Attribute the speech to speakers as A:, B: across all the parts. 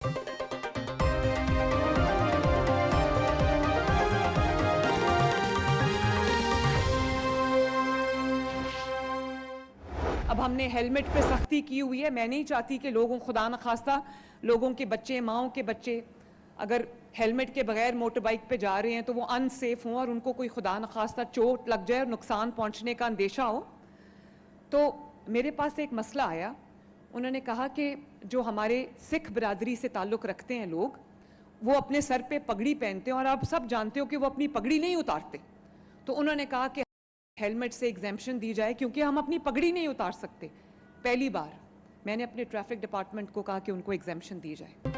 A: अब हमने हेलमेट पे सख्ती की हुई है। मैं नहीं चाहती कि लोगों, खुदा न खास्ता, लोगों के बच्चे, माओं के बच्चे अगर हेलमेट के बगैर मोटर बाइक पे जा रहे हैं तो वो अनसेफ हों और उनको कोई खुदा न खास्ता चोट लग जाए और नुकसान पहुंचने का अंदेशा हो। तो मेरे पास एक मसला आया। उन्होंने कहा कि जो हमारे सिख बिरादरी से ताल्लुक़ रखते हैं लोग, वो अपने सर पे पगड़ी पहनते हैं और आप सब जानते हो कि वो अपनी पगड़ी नहीं उतारते। तो उन्होंने कहा कि हेलमेट से एग्जेम्पशन दी जाए क्योंकि हम अपनी पगड़ी नहीं उतार सकते। पहली बार मैंने अपने ट्रैफिक डिपार्टमेंट को कहा कि उनको एग्जेम्पशन दी जाए।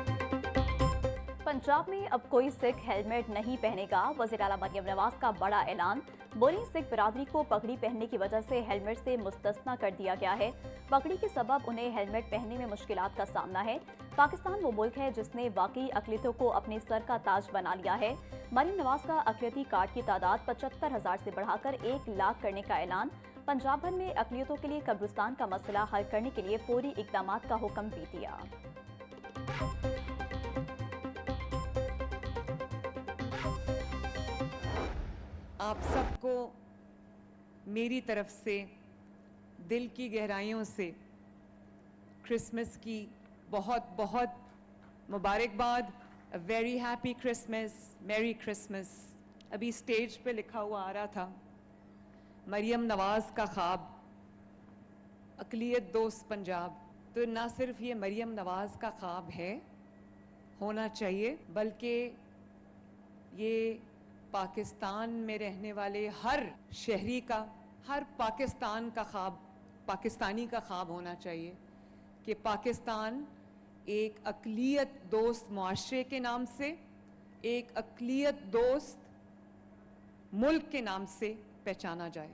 B: पंजाब में अब कोई सिख हेलमेट नहीं पहनेगा। वज़ीर आला मरियम नवाज का बड़ा ऐलान। बोली, सिख बिरादरी को पगड़ी पहनने की वजह से हेलमेट से मुस्तस्ना कर दिया गया है। पगड़ी के सबब उन्हें हेलमेट पहनने में मुश्किलात का सामना है। पाकिस्तान वो मुल्क है जिसने वाकई अक़लियतों को अपने सर का ताज बना लिया है। मरियम नवाज का अक़लियती कार्ड की तादाद 75,000 से बढ़ाकर 1 लाख करने का ऐलान। पंजाब भर में अक़लियतों के लिए कब्रिस्तान का मसला हल करने के लिए फौरी इक़दाम का हुक्म भी दिया।
A: आप सबको मेरी तरफ से दिल की गहराइयों से क्रिसमस की बहुत बहुत मुबारकबाद। A very happy Christmas, merry Christmas. अभी स्टेज पे लिखा हुआ आ रहा था, मरियम नवाज का ख्वाब, अक़लियत दोस्त पंजाब। तो ना सिर्फ ये मरियम नवाज का ख्वाब है, होना चाहिए, बल्कि ये पाकिस्तान में रहने वाले हर शहरी का, हर पाकिस्तान का ख्वाब, पाकिस्तानी का ख्वाब होना चाहिए कि पाकिस्तान एक अक़लियत दोस्त मुआशरे के नाम से, एक अक़लियत दोस्त मुल्क के नाम से पहचाना जाए।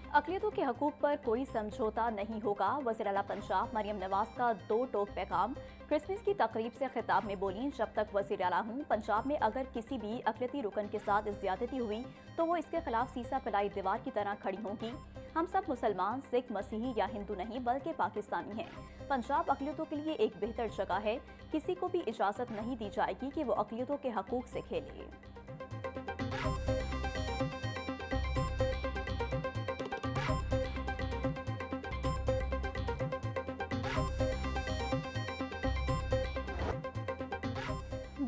B: अक़लियतों के हकूक़ पर कोई समझौता नहीं होगा। वज़ीर आला पंजाब मरियम नवाज का 2 टोक पैगाम। क्रिसमस की तकरीब से खिताब में बोली, जब तक वज़ीर आला हूँ, पंजाब में अगर किसी भी अक़लियती रुकन के साथ ज़्यादती हुई तो वो इसके खिलाफ सीसा फैलाई दीवार की तरह खड़ी होंगी। हम सब मुसलमान, सिख, मसीही या हिंदू नहीं बल्कि पाकिस्तानी हैं। पंजाब अक़लियतों के लिए एक बेहतर जगह है। किसी को भी इजाज़त नहीं दी जाएगी कि वो अक़लियतों के हकूक़ से खेले।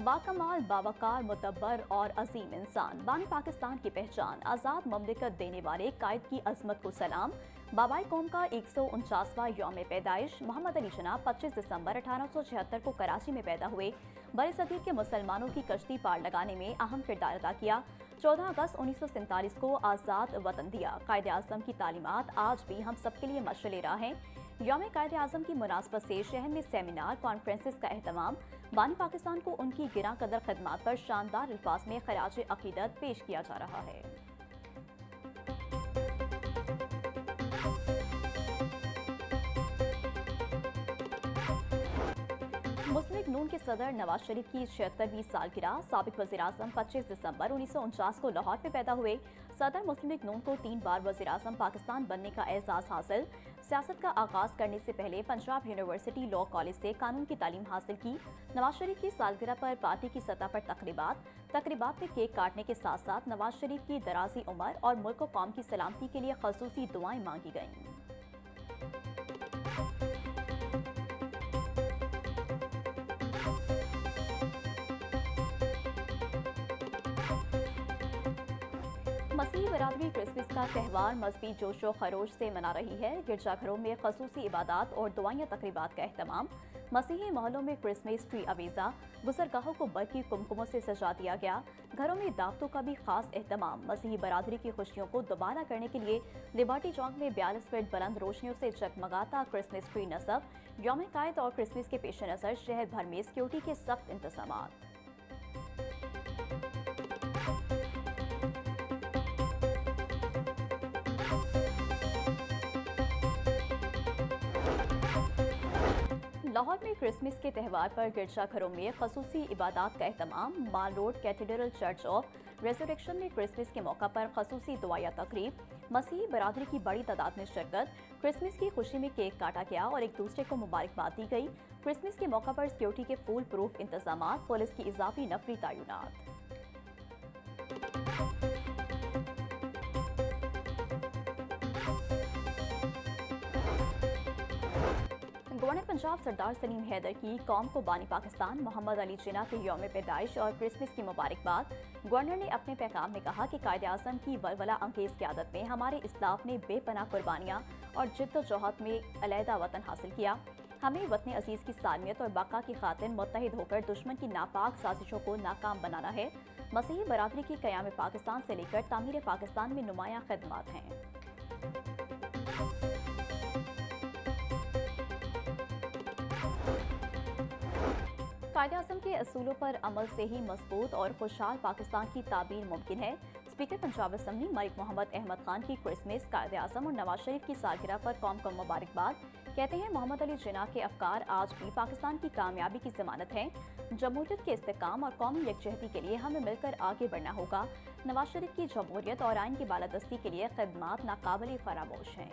B: बाकमाल, बावकार, मुतब्बर और अजीम इंसान, बानी पाकिस्तान की पहचान, आज़ाद ममलिकत देने वाले कायद की अजमत को सलाम। बाबाई कौम का 149वां यौम पैदाइश। मोहम्मद अली जिन्ना 25 दिसंबर 1876 को कराची में पैदा हुए। बड़े सदीर के मुसलमानों की कश्ती पार लगाने में अहम किरदार अदा किया। 14 अगस्त 1947 को आज़ाद वतन दिया। कायद आज़म की तालीमात आज भी हम सबके लिए मशअल राह हैं। यौम कायद आज़म की मुनासबत से शहर में सेमिनार, कॉन्फ्रेंसेस का एहतमाम। बानी पाकिस्तान को उनकी गिरा कदर खदमात पर शानदार अल्फाज में खराज अकीदत पेश किया जा रहा है। मुस्लिम लीग नून के सदर नवाज शरीफ की 76वीं सालगिरह। साबिक वज़ीर आज़म 25 दिसंबर 1949 को लाहौर में पैदा हुए। सदर मुस्लिम लीग नून को 3 बार वज़ीर आज़म पाकिस्तान बनने का एजाज़ हासिल। सियासत का आगाज़ करने से पहले पंजाब यूनिवर्सिटी लॉ कॉलेज से कानून की तालीम हासिल की। नवाज शरीफ की सालगिरह पर पार्टी की सतह पर तकरीबात में केक काटने के साथ साथ नवाज शरीफ की दराजी उम्र और मुल्क व कौम की सलामती के लिए ख़ुसूसी दुआएं मांगी गईं। मसीही बरादरी क्रिसमस का त्यौहार मजहबी जोशो खरोश से मना रही है। गिरजाघरों में खसूसी इबादत और दुआया तकरीबात का एहतमाम। मसीही मोहल्लों में क्रिसमस ट्री अवीज़ा, गुजरगाहों को बरकी कुमकुमों से सजा दिया गया। घरों में दावतों का भी खास एहतमाम। मसीही बरादरी की खुशियों को दोबारा करने के लिए लिबर्टी चौक में 42 फीट बुलंद रोशनियों से जगमगाता क्रिसमस ट्री नस्ब। यौम कायद और क्रिसमस के पेश नज़र शहर भर में सिक्योरिटी के सख्त इंतजामात। लाहौर में क्रिसमस के त्यौहार पर गिरजाघरों में खसूसी इबादत का एहतमाम। Mall road cathedral church of resurrection में क्रिसमस के मौका पर खसूसी दुआया तकरीब। मसीही बरादरी की बड़ी तादाद में शिरकत। क्रिसमस की खुशी में केक काटा गया और एक दूसरे को मुबारकबाद दी गई। क्रिसमस के मौका पर सिक्योरिटी के फुल प्रूफ इंतजाम, पुलिस की इजाफी नफरी तैनात। गवर्नर पंजाब सरदार सलीम हैदर की कौम को बानी पाकिस्तान मोहम्मद अली जिन्ना के यौम पैदाइश और क्रिसमस की मुबारकबाद। गवर्नर ने अपने पैगाम में कहा कि कायदे आज़म की वलवला अंगेज क़यादत में हमारे इस्लाफ ने बेपनाह कुर्बानियाँ और जिद्दोजहद में अलहदा वतन हासिल किया। हमें वतन अजीज़ की सालमियत और बका की खातिर मुत्तहिद होकर दुश्मन की नापाक साजिशों को नाकाम बनाना है। मसीही बरादरी की क़याम पाकिस्तान से लेकर तामीर पाकिस्तान में नुमायाँ खदमात हैं। कायदे-ए-आज़म के असूलों पर अमल से ही मजबूत और खुशहाल पाकिस्तान की ताबीर मुमकिन है। स्पीकर पंजाब असम्बली मलिक मोहम्मद अहमद खान की क्रिसमस, कायदे-ए-आज़म और नवाज शरीफ की सालगिरह पर कौम को मुबारकबाद। कहते हैं मोहम्मद अली जिन्ना के अफकार आज भी पाकिस्तान की कामयाबी की जमानत हैं। जमहूरियत के इस्तेहकाम और कौमी यकजहती के लिए हमें मिलकर आगे बढ़ना होगा। नवाज शरीफ की जमहूरियत और आइन की बालादस्ती के लिए खदमात नाकाबिल फरामोश हैं।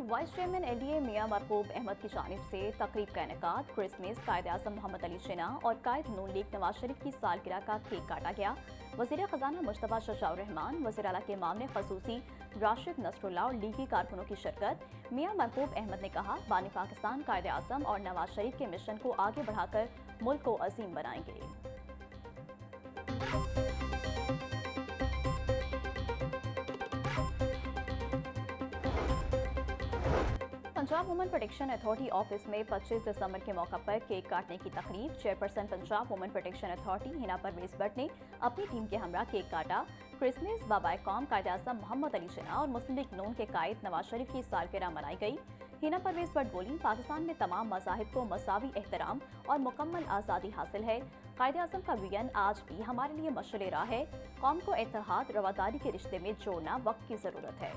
B: वाइस चेयरमैन एलडीए मियां मरकूब अहमद की जानिब से तकरीब का इनेकाद। क्रिसमस, कायदे-ए-आज़म मोहम्मद अली जिन्ना और कायद नून लीग नवाज शरीफ की सालगिरह का केक काटा गया। वज़ीर ख़जाना मुश्तबा शजाउर रहमान, वज़ीर आला के मामले खसूसी राशिद नसरुल्लाह और लीगी कारकुनों की शिरकत। मियां मरकूब अहमद ने कहा, बानी पाकिस्तान कायदे-ए-आज़म और नवाज शरीफ के मिशन को आगे बढ़ाकर मुल्क को अजीम बनाएंगे। Punjab women protection authority office में 25 दिसंबर के मौका पर केक काटने की तकरीब। Chairperson Punjab women protection authority Hina Parvez Bhatt ने अपनी टीम के हमरा केक काटा। क्रिसमस, बाबाए कौम कायदे-ए-आज़म मोहम्मद अली जिन्ना और मुस्लिम लीग नून के कायद नवाज शरीफ की सालगिरह मनाई गई। हिना परवेज भट्ट बोली, पाकिस्तान में तमाम मज़ाहिब को मसावी एहतराम और मुकम्मल आज़ादी हासिल है। कायदे-ए-आज़म का विजन आज भी हमारे लिए मशअल राह है। कौम को इत्तेहाद रवादारी के रिश्ते में जोड़ना वक्त की ज़रूरत है।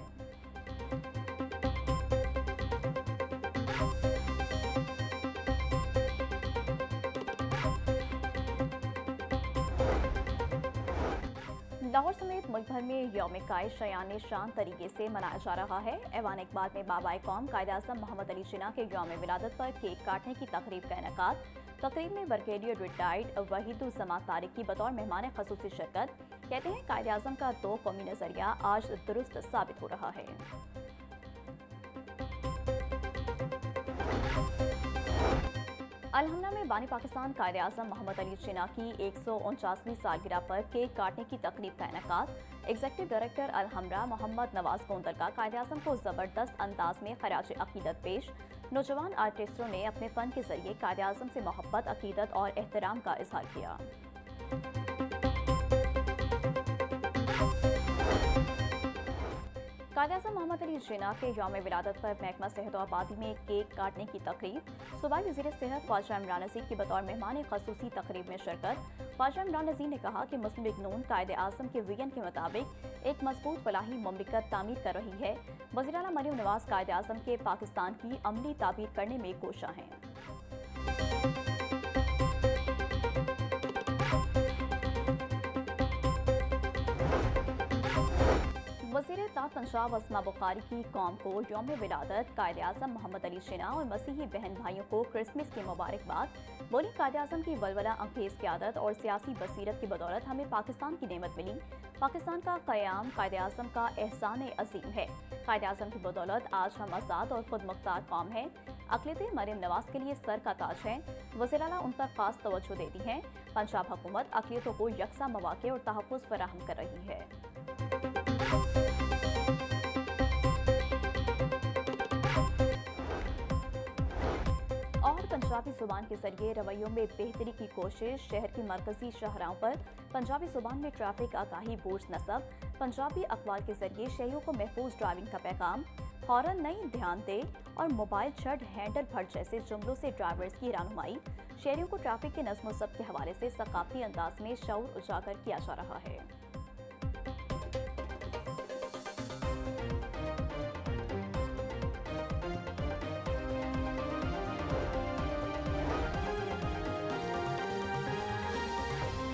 B: लाहौर समेत मुल्क भर में यौम कायद शयान शान तरीके से मनाया जा रहा है। ऐवान इकबाल में बाबाए कौम कायदे-ए-आज़म मोहम्मद अली जिन्ना के यौम विलादत पर केक काटने की तकरीब का इनेकाद। तकरीब में ब्रिगेडियर रिटायर्ड वहीदुज़्ज़मा तारिक की बतौर मेहमान खसूसी शिरकत। कहते हैं कायदे-ए-आज़म का दो कौमी नजरिया आज दुरुस्त साबित हो रहा है। अलहमरा में बानी पाकिस्तान कायदे-ए-आज़म मोहम्मद अली जिन्ना की 149वीं सालगिरह पर केक काटने की तकरीब का इनेकाद। एग्जीक्यूटिव डायरेक्टर अलहमरा मोहम्मद नवाज गोंदल का कायदे-ए-आज़म को ज़बरदस्त अंदाज में खराज अकीदत पेश। नौजवान आर्टिस्टों ने अपने फ़न के जरिए कायदे-ए-आज़म से मोहब्बत, अकीदत और एहतराम का इज़हार किया। कायदे-ए-आज़म मोहम्मद अली जिन्ना के यौम विलादत पर महकमा सेहत और आबादी में केक काटने की तकरीब। सूबाई वज़ीर सेहत ख्वाजा इमरान नज़ीर की बतौर मेहमान खसूसी तकरीब में शिरकत। ख्वाजा इमरान नज़ीर ने कहा कि मुस्लिम लीग नून कायदे-ए-आज़म के विजन के मुताबिक एक मजबूत फलाही मुमलिकत तामीर कर रही है। वज़ीर आला मरियम नवाज कायदे-ए-आज़म के पाकिस्तान की अमली ताबीर करने में कोशा हैं। वज़ीर इत्तलात पंजाब अस्मा बुखारी की कौम को यौम विलादत कायदे-ए-आज़म मोहम्मद अली जिन्ना और मसीही बहन भाइयों को क्रिसमस की मुबारकबाद। बोली, कायदे-ए-आज़म की वलवला अंगेज़ क़यादत और सियासी बसीरत की बदौलत हमें पाकिस्तान की नेमत मिली। पाकिस्तान का क़याम कायदे-ए-आज़म का एहसान अजीम है। कायदे-ए-आज़म की बदौलत आज हम आज़ाद और खुद मुख्तार कौम हैं। अक़लियतें मरियम नवाज के लिए सर का ताज हैं। वज़ीर आला उन पर खास तवज्जो देती हैं। पंजाब हुकूमत अक़लियतों को यकसा मौक़े और तहफ़्फ़ुज़ फराहम कर रही है। और पंजाबी ज़ुबान के जरिए रवैयों में बेहतरी की कोशिश। शहर की मरकजी शाहराहों पर पंजाबी ज़ुबान में ट्रैफिक आगाही बोर्ड नस्ब। पंजाबी अखबार के जरिए शहरियों को महफूज ड्राइविंग का पैगाम। हॉर्न नहीं, ध्यान दे और मोबाइल छड़, हैंडल फट जैसे जुमलों से ड्राइवर्स की रहनुमाई। शहरियों को ट्रैफिक के नज़्म व ज़ब्त के हवाले से सकाफ़ती अंदाज में शऊर उजागर किया जा रहा है।